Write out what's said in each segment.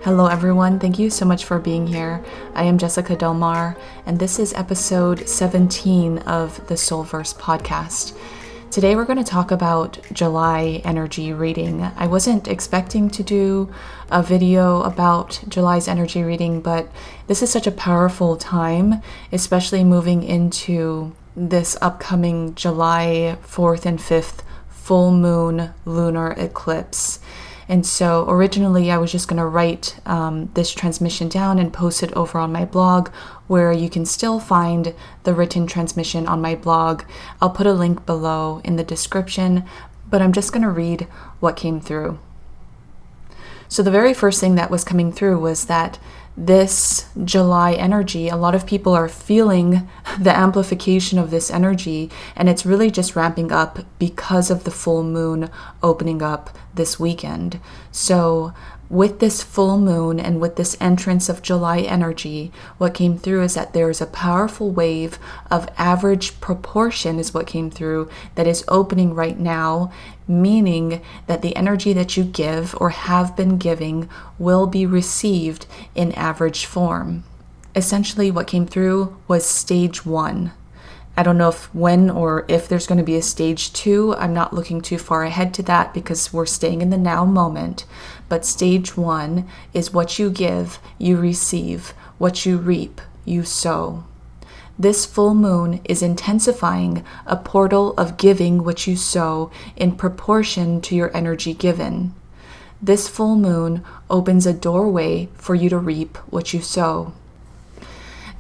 Hello everyone, thank you so much for being here. I am Jessica Delmar, and this is episode 17 of the Soulverse podcast. Today we're going to talk about July energy reading. I wasn't expecting to do a video about July's energy reading, but this is such a powerful time, especially moving into this upcoming July 4th and 5th full moon lunar eclipse. And so originally I was just going to write this transmission down and post it over on my blog, where you can still find the written transmission on my blog. I'll put a link below in the description, but I'm just going to read what came through. So the very first thing that was coming through was that this July energy, a lot of people are feeling the amplification of this energy, and it's really just ramping up because of the full moon opening up this weekend. So with this full moon and with this entrance of July energy, what came through is that there's a powerful wave of average proportion is what came through that is opening right now, meaning that the energy that you give or have been giving will be received in average form. Essentially what came through was stage 1. I don't know when or if there's going to be a stage 2. I'm not looking too far ahead to that because we're staying in the now moment. But stage 1 is what you give, you receive. What you reap, you sow. This full moon is intensifying a portal of giving what you sow in proportion to your energy given. This full moon opens a doorway for you to reap what you sow.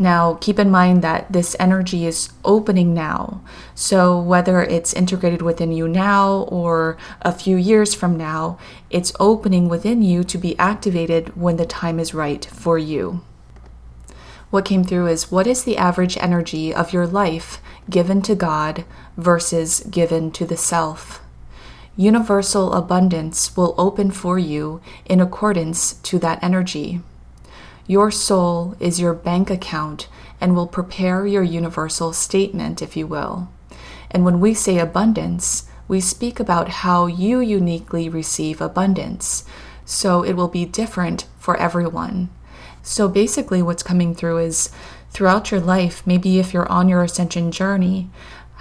Now, keep in mind that this energy is opening now. So whether it's integrated within you now or a few years from now, it's opening within you to be activated when the time is right for you. What came through is, what is the average energy of your life given to God versus given to the self? Universal abundance will open for you in accordance to that energy. Your soul is your bank account and will prepare your universal statement, if you will. And when we say abundance, we speak about how you uniquely receive abundance. So it will be different for everyone. So basically what's coming through is, throughout your life, maybe if you're on your Ascension journey,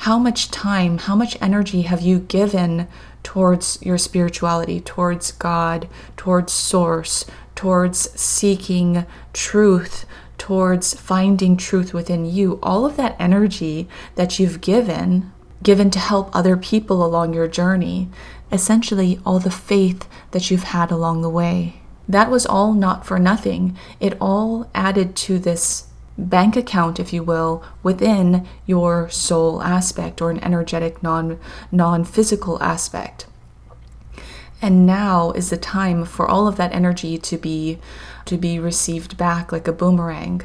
how much time, how much energy have you given towards your spirituality, towards God, towards Source, towards seeking truth, towards finding truth within you? All of that energy that you've given to help other people along your journey, essentially all the faith that you've had along the way. That was all not for nothing. It all added to this bank account, if you will, within your soul aspect, or an energetic non-physical aspect. And now is the time for all of that energy to be received back like a boomerang.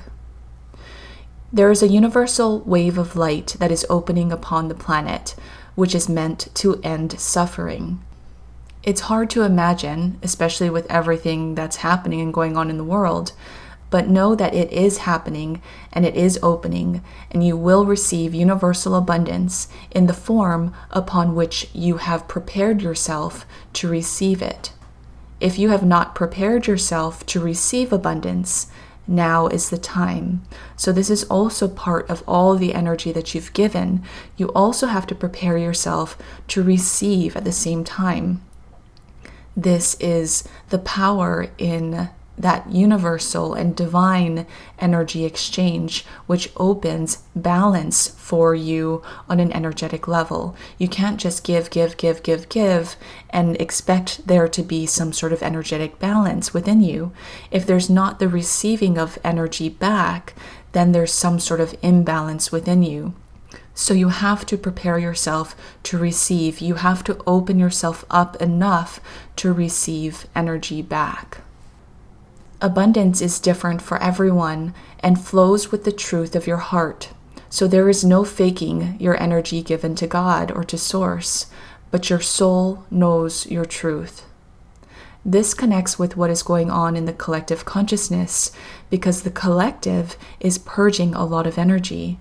There is a universal wave of light that is opening upon the planet, which is meant to end suffering. It's hard to imagine, especially with everything that's happening and going on in the world, but know that it is happening and it is opening, and you will receive universal abundance in the form upon which you have prepared yourself to receive it. If you have not prepared yourself to receive abundance, now is the time. So this is also part of all the energy that you've given. You also have to prepare yourself to receive at the same time. This is the power in that universal and divine energy exchange, which opens balance for you on an energetic level. You can't just give, and expect there to be some sort of energetic balance within you. If there's not the receiving of energy back, then there's some sort of imbalance within you. So you have to prepare yourself to receive. You have to open yourself up enough to receive energy back. Abundance is different for everyone and flows with the truth of your heart. So there is no faking your energy given to God or to Source, but your soul knows your truth. This connects with what is going on in the collective consciousness, because the collective is purging a lot of energy.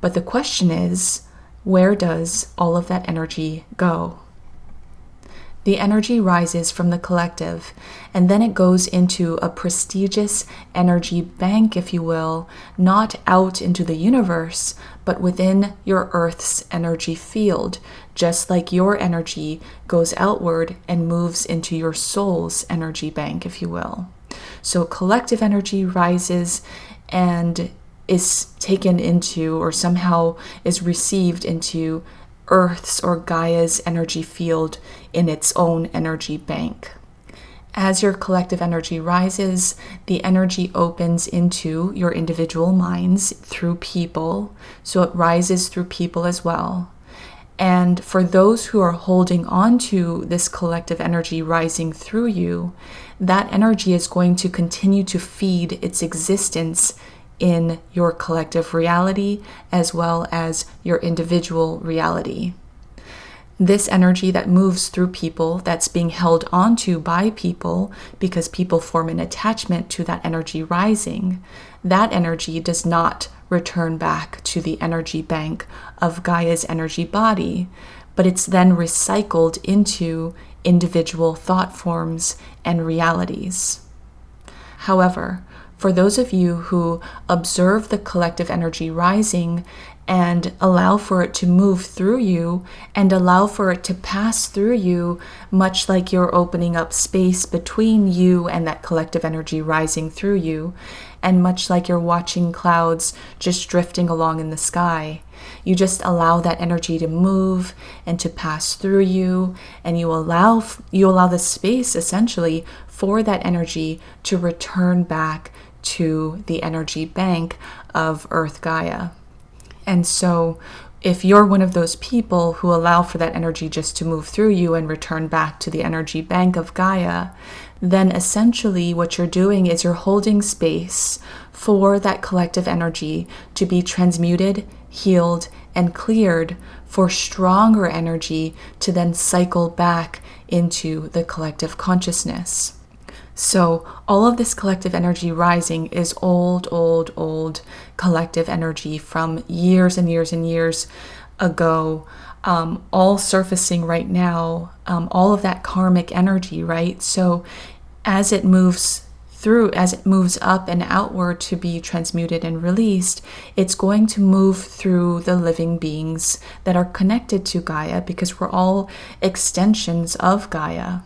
But the question is, where does all of that energy go? The energy rises from the collective, and then it goes into a prestigious energy bank, if you will, not out into the universe, but within your Earth's energy field, just like your energy goes outward and moves into your soul's energy bank, if you will. So collective energy rises and is taken into, or somehow is received into, Earth's or Gaia's energy field in its own energy bank. As your collective energy rises, the energy opens into your individual minds through people, so it rises through people as well. And for those who are holding on to this collective energy rising through you, that energy is going to continue to feed its existence in your collective reality as well as your individual reality. This energy that moves through people, that's being held onto by people because people form an attachment to that energy rising, that energy does not return back to the energy bank of Gaia's energy body, but it's then recycled into individual thought forms and realities. However, for those of you who observe the collective energy rising and allow for it to move through you and allow for it to pass through you, much like you're opening up space between you and that collective energy rising through you, and much like you're watching clouds just drifting along in the sky, you just allow that energy to move and to pass through you, and you allow the space essentially for that energy to return back to the energy bank of Earth Gaia. And so if you're one of those people who allow for that energy just to move through you and return back to the energy bank of Gaia, then essentially what you're doing is you're holding space for that collective energy to be transmuted, healed, and cleared for stronger energy to then cycle back into the collective consciousness. So all of this collective energy rising is old collective energy from years and years and years ago, all surfacing right now, all of that karmic energy, right? So as it moves up and outward to be transmuted and released, it's going to move through the living beings that are connected to Gaia, because we're all extensions of Gaia.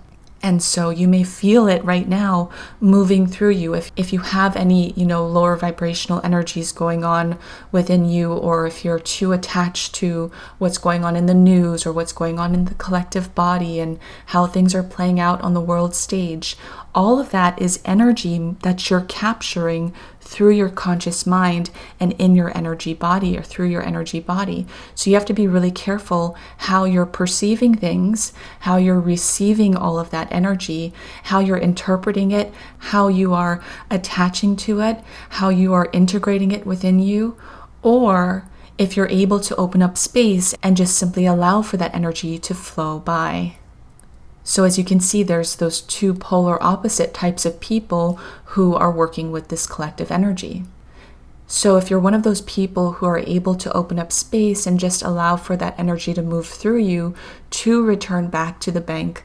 And so you may feel it right now moving through you. If you have any, lower vibrational energies going on within you, or if you're too attached to what's going on in the news or what's going on in the collective body and how things are playing out on the world stage, all of that is energy that you're capturing through your conscious mind and in your energy body, or through your energy body. So you have to be really careful how you're perceiving things, how you're receiving all of that energy, how you're interpreting it, how you are attaching to it, how you are integrating it within you, or if you're able to open up space and just simply allow for that energy to flow by. So as you can see, there's those two polar opposite types of people who are working with this collective energy. So if you're one of those people who are able to open up space and just allow for that energy to move through you to return back to the bank,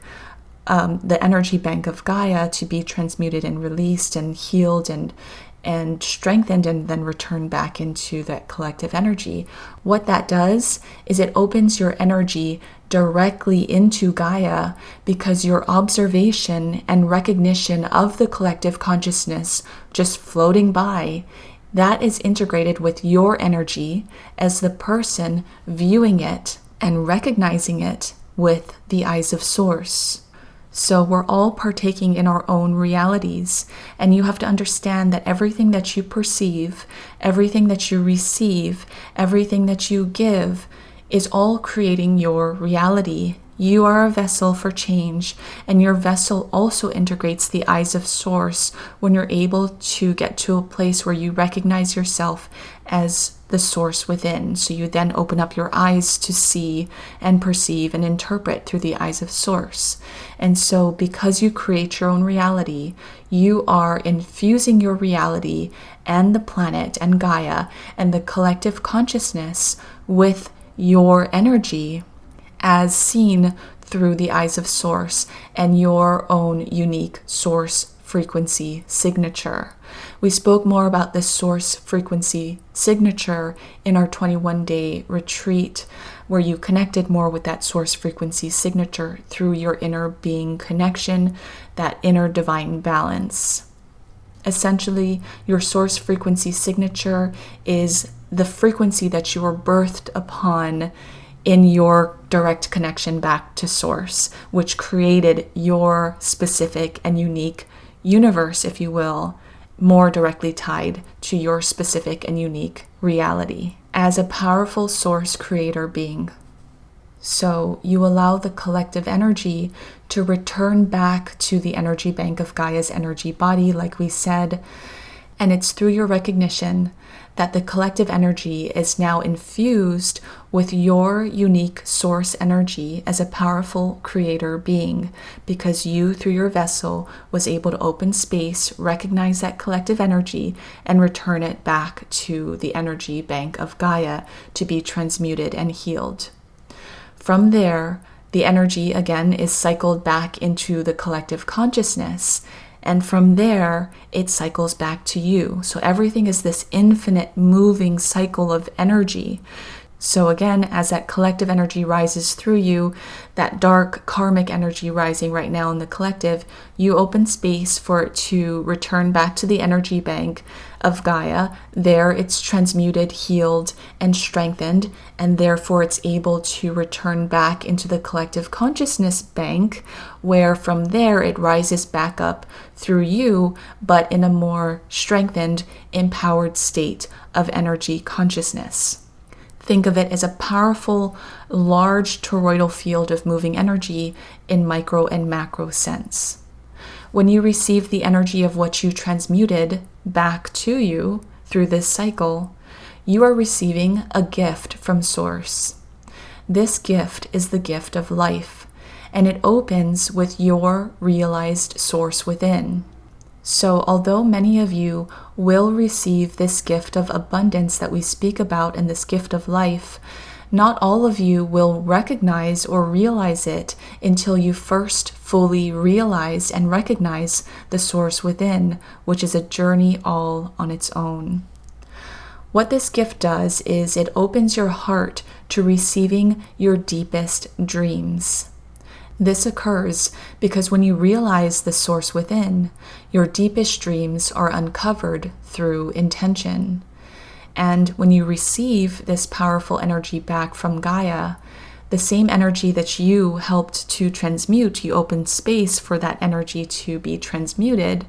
the energy bank of Gaia, to be transmuted and released and healed and strengthened, and then return back into that collective energy, what that does is it opens your energy directly into Gaia, because your observation and recognition of the collective consciousness just floating by, that is integrated with your energy as the person viewing it and recognizing it with the eyes of Source. So we're all partaking in our own realities, and you have to understand that everything that you perceive, everything that you receive, everything that you give is all creating your reality. You are a vessel for change, and your vessel also integrates the eyes of Source when you're able to get to a place where you recognize yourself as the source within. So you then open up your eyes to see and perceive and interpret through the eyes of Source. And so because you create your own reality, you are infusing your reality and the planet and Gaia and the collective consciousness with your energy, as seen through the eyes of Source and your own unique source frequency signature. We spoke more about this source frequency signature in our 21-day retreat, where you connected more with that source frequency signature through your inner being connection, that inner divine balance. Essentially, your source frequency signature is the frequency that you were birthed upon in your direct connection back to Source, which created your specific and unique universe, if you will, more directly tied to your specific and unique reality as a powerful source creator being. So you allow the collective energy to return back to the energy bank of Gaia's energy body, like we said, and it's through your recognition that the collective energy is now infused with your unique source energy as a powerful creator being, because you, through your vessel, was able to open space, recognize that collective energy, and return it back to the energy bank of Gaia to be transmuted and healed. From there, the energy again is cycled back into the collective consciousness, and from there, it cycles back to you. So everything is this infinite moving cycle of energy. So again, as that collective energy rises through you, that dark karmic energy rising right now in the collective, you open space for it to return back to the energy bank of Gaia. There it's transmuted, healed, and strengthened, and therefore it's able to return back into the collective consciousness bank, where from there it rises back up through you, but in a more strengthened, empowered state of energy consciousness. Think of it as a powerful, large toroidal field of moving energy in micro and macro sense. When you receive the energy of what you transmuted back to you through this cycle, you are receiving a gift from Source. This gift is the gift of life, and it opens with your realized Source within. So although many of you will receive this gift of abundance that we speak about and this gift of life, not all of you will recognize or realize it until you first fully realize and recognize the Source within, which is a journey all on its own. What this gift does is it opens your heart to receiving your deepest dreams. This occurs because when you realize the Source within, your deepest dreams are uncovered through intention. And when you receive this powerful energy back from Gaia, the same energy that you helped to transmute, you opened space for that energy to be transmuted,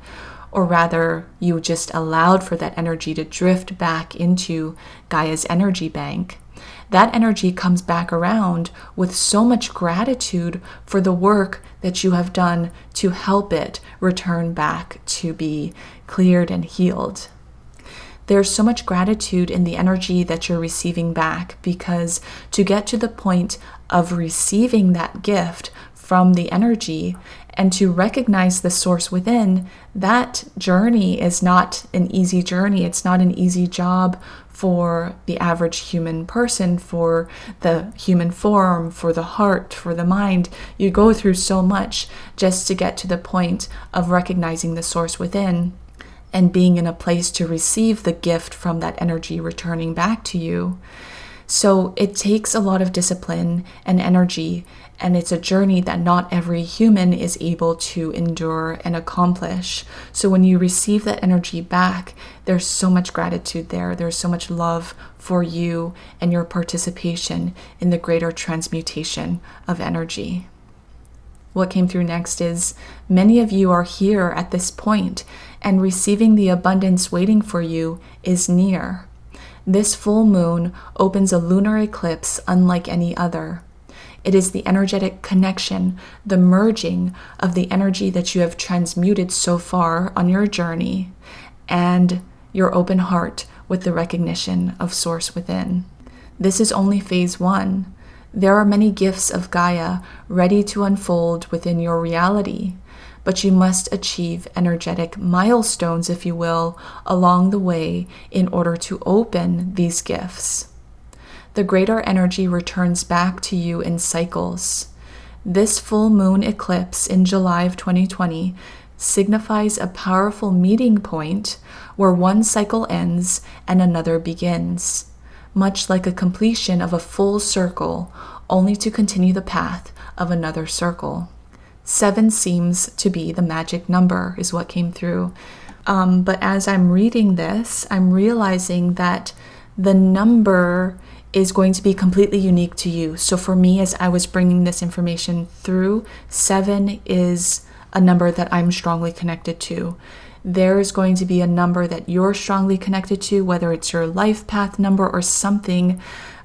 or rather, you just allowed for that energy to drift back into Gaia's energy bank. That energy comes back around with so much gratitude for the work that you have done to help it return back to be cleared and healed. There's so much gratitude in the energy that you're receiving back, because to get to the point of receiving that gift from the energy and to recognize the Source within, that journey is not an easy journey. It's not an easy job for the average human person, for the human form, for the heart, for the mind. You go through so much just to get to the point of recognizing the Source within and being in a place to receive the gift from that energy returning back to you. So it takes a lot of discipline and energy, and it's a journey that not every human is able to endure and accomplish. So when you receive that energy back, there's so much gratitude there. There's so much love for you and your participation in the greater transmutation of energy. What came through next is many of you are here at this point, and receiving the abundance waiting for you is near. This full moon opens a lunar eclipse unlike any other. It is the energetic connection, the merging of the energy that you have transmuted so far on your journey, and your open heart with the recognition of Source within. This is only phase 1. There are many gifts of Gaia ready to unfold within your reality, but you must achieve energetic milestones, if you will, along the way in order to open these gifts. The greater energy returns back to you in cycles. This full moon eclipse in July of 2020 signifies a powerful meeting point where one cycle ends and another begins, much like a completion of a full circle, only to continue the path of another circle. 7 seems to be the magic number, is what came through. But as I'm reading this, I'm realizing that the number is going to be completely unique to you. So for me, as I was bringing this information through, 7 is a number that I'm strongly connected to. There is going to be a number that you're strongly connected to, whether it's your life path number or something,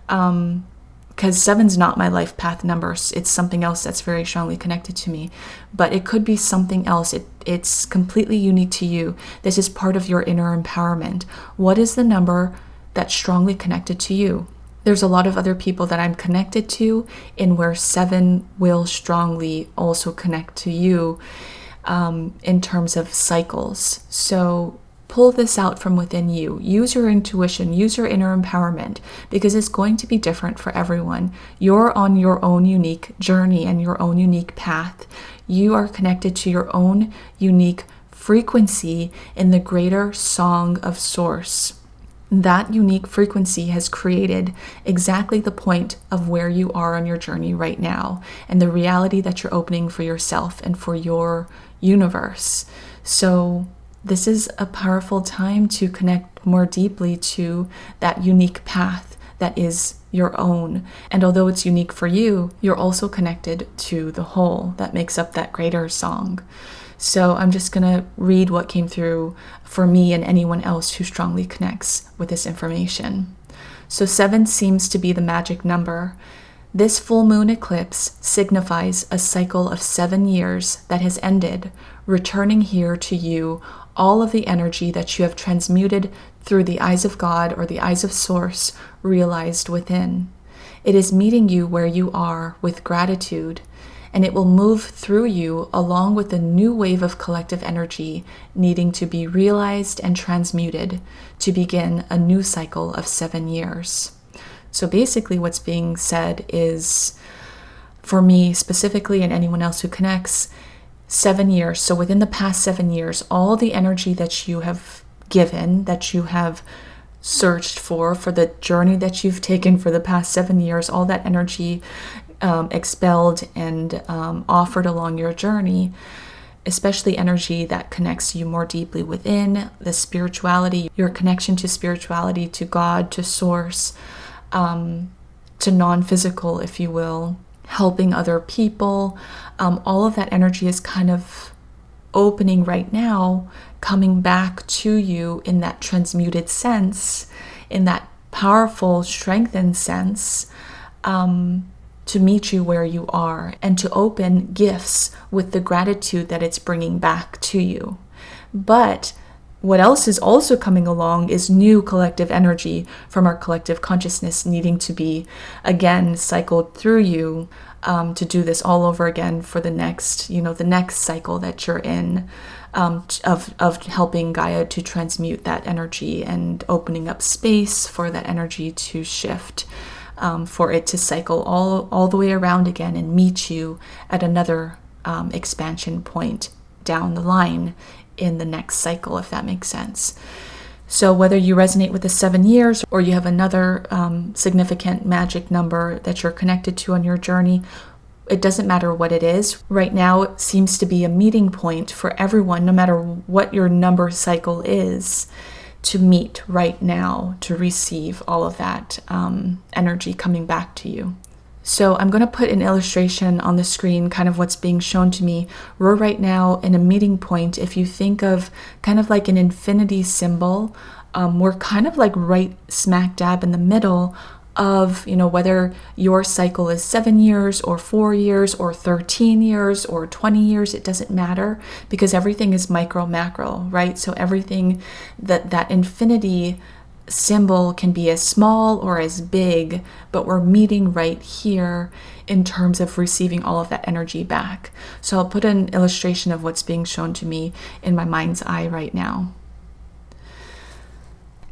because 7's not my life path number. It's something else that's very strongly connected to me, but it could be something else. It's completely unique to you. This is part of your inner empowerment. What is the number that's strongly connected to you? There's a lot of other people that I'm connected to in where 7 will strongly also connect to you in terms of cycles. So pull this out from within you. Use your intuition, use your inner empowerment, because it's going to be different for everyone. You're on your own unique journey and your own unique path. You are connected to your own unique frequency in the greater song of Source. That unique frequency has created exactly the point of where you are on your journey right now and the reality that you're opening for yourself and for your universe. So this is a powerful time to connect more deeply to that unique path that is your own. And although it's unique for you, you're also connected to the whole that makes up that greater song. So I'm just going to read what came through for me and anyone else who strongly connects with this information. So 7 seems to be the magic number. This full moon eclipse signifies a cycle of 7 years that has ended, returning here to you all of the energy that you have transmuted through the eyes of God or the eyes of Source realized within. It is meeting you where you are with gratitude, and it will move through you along with a new wave of collective energy needing to be realized and transmuted to begin a new cycle of 7 years. So basically what's being said is, for me specifically and anyone else who connects, 7 years. So within the past 7 years, all the energy that you have given, that you have searched for the journey that you've taken for the past 7 years, all that energy expelled and offered along your journey, especially energy that connects you more deeply within the spirituality, your connection to spirituality, to God, to Source, to non-physical, if you will, helping other people. All of that energy is kind of opening right now, coming back to you in that transmuted sense, in that powerful, strengthened sense, to meet you where you are and to open gifts with the gratitude that it's bringing back to you. But what else is also coming along is new collective energy from our collective consciousness needing to be again cycled through you, to do this all over again for the next cycle that you're in, of helping Gaia to transmute that energy and opening up space for that energy to shift, for it to cycle all the way around again and meet you at another expansion point down the line in the next cycle, if that makes sense. So whether you resonate with the 7 years or you have another significant magic number that you're connected to on your journey, it doesn't matter what it is. Right now, it seems to be a meeting point for everyone, no matter what your number cycle is, to meet right now, to receive all of that energy coming back to you. So I'm going to put an illustration on the screen, kind of what's being shown to me. We're right now in a meeting point. If you think of kind of like an infinity symbol, we're kind of like right smack dab in the middle of, whether your cycle is 7 years or 4 years or 13 years or 20 years, it doesn't matter, because everything is micro macro, right? So everything that infinity symbol can be as small or as big, but we're meeting right here in terms of receiving all of that energy back. So I'll put an illustration of what's being shown to me in my mind's eye right now.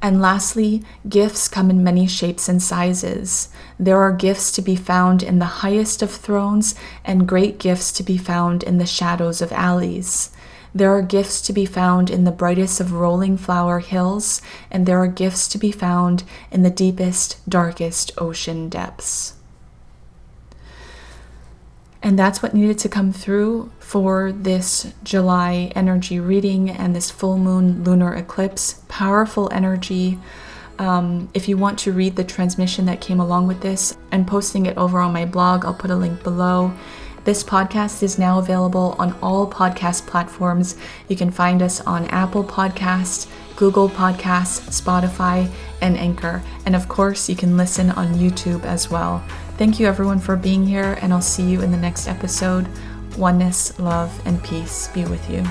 And lastly, gifts come in many shapes and sizes. There are gifts to be found in the highest of thrones and great gifts to be found in the shadows of alleys. There are gifts to be found in the brightest of rolling flower hills, and there are gifts to be found in the deepest, darkest ocean depths. And that's what needed to come through for this July energy reading and this full moon lunar eclipse. Powerful energy. If you want to read the transmission that came along with this, I'm posting it over on my blog. I'll put a link below. This podcast is now available on all podcast platforms. You can find us on Apple Podcasts, Google Podcasts, Spotify, and Anchor. And of course, you can listen on YouTube as well. Thank you everyone for being here, and I'll see you in the next episode. Oneness, love, and peace be with you.